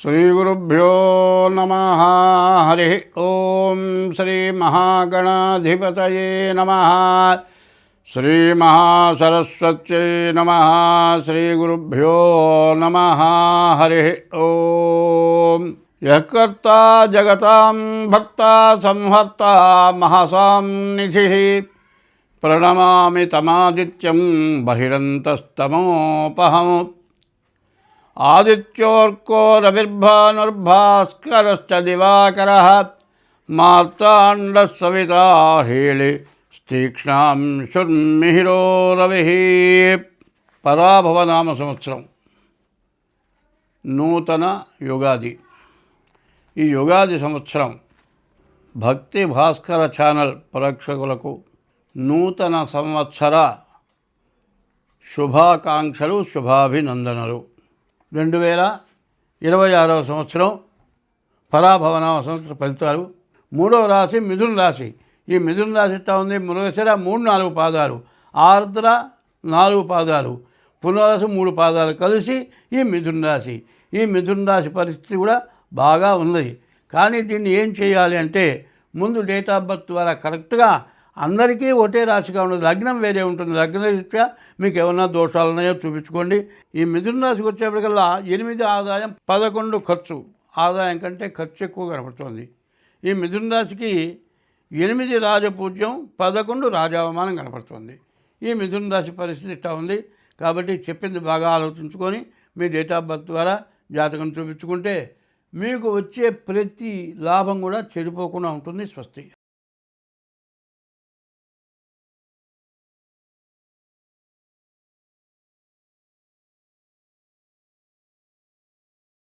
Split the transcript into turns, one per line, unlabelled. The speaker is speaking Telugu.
శ్రీగురుభ్యో నమ. హరి ఓం. శ్రీ మహాగణాధిపతయే నమ. శ్రీ మహాసరస్వత్యై నమ. శ్రీగురుభ్యో నమ. హరి ఓం. యః కర్తా జగతాం భర్తా సంహర్తా మహసాం నిధిః ప్రణమామి తమాదిత్యం బహిరంతస్తమోపహం. ఆదిత్యోర్కో రవిర్భానుర్భాస్కరశ్చ దివాకరః మార్తాండః సవితా హేళి తీక్ష్ణాంశుర్మిహిరో రవిః. పరాభవనామ సంవత్సరం, నూతన యుగాది. ఈ యుగాది సంవత్సరం భక్తి భాస్కర ఛానల్ ప్రేక్షకులకు నూతన సంవత్సర శుభాకాంక్షలు, శుభాభినందనలు. 2026వ సంవత్సరం పరాభవనామ సంవత్సర ఫలితాలు. 3వ రాశి మిథున రాశి. ఈ మిథున రాశి ఇట్లా ఉంది: మృగశిర 3-4 పాదాలు, ఆర్ద్ర 4 పాదాలు, పునర్వసు 3 పాదాలు కలిసి ఈ మిథున రాశి. ఈ మిథున రాశి పరిస్థితి కూడా బాగా ఉంది. కానీ దీన్ని ఏం చేయాలి అంటే, ముందు డేట్ ఆఫ్ బర్త్ ద్వారా కరెక్ట్గా అందరికీ ఒకటే రాశిగా ఉండదు, లగ్నం వేరే ఉంటుంది. లగ్న రీత్యా మీకు ఏమన్నా దోషాలు ఉన్నాయో చూపించుకోండి. ఈ మిథున రాశికి వచ్చేప్పటికల్లా 8 ఆదాయం, 11 ఖర్చు. ఆదాయం కంటే ఖర్చు ఎక్కువ కనపడుతుంది. ఈ మిథున రాశికి 8 రాజపూజ్యం, 11 రాజావమానం కనపడుతుంది. ఈ మిథున రాశి పరిస్థితి ఇట్లా ఉంది. కాబట్టి చెప్పింది బాగా ఆలోచించుకొని మీ డేట్ ఆఫ్ బర్త్ ద్వారా జాతకం చూపించుకుంటే మీకు వచ్చే ప్రతి లాభం కూడా చెడిపోకుండా ఉంటుంది. స్వస్తి.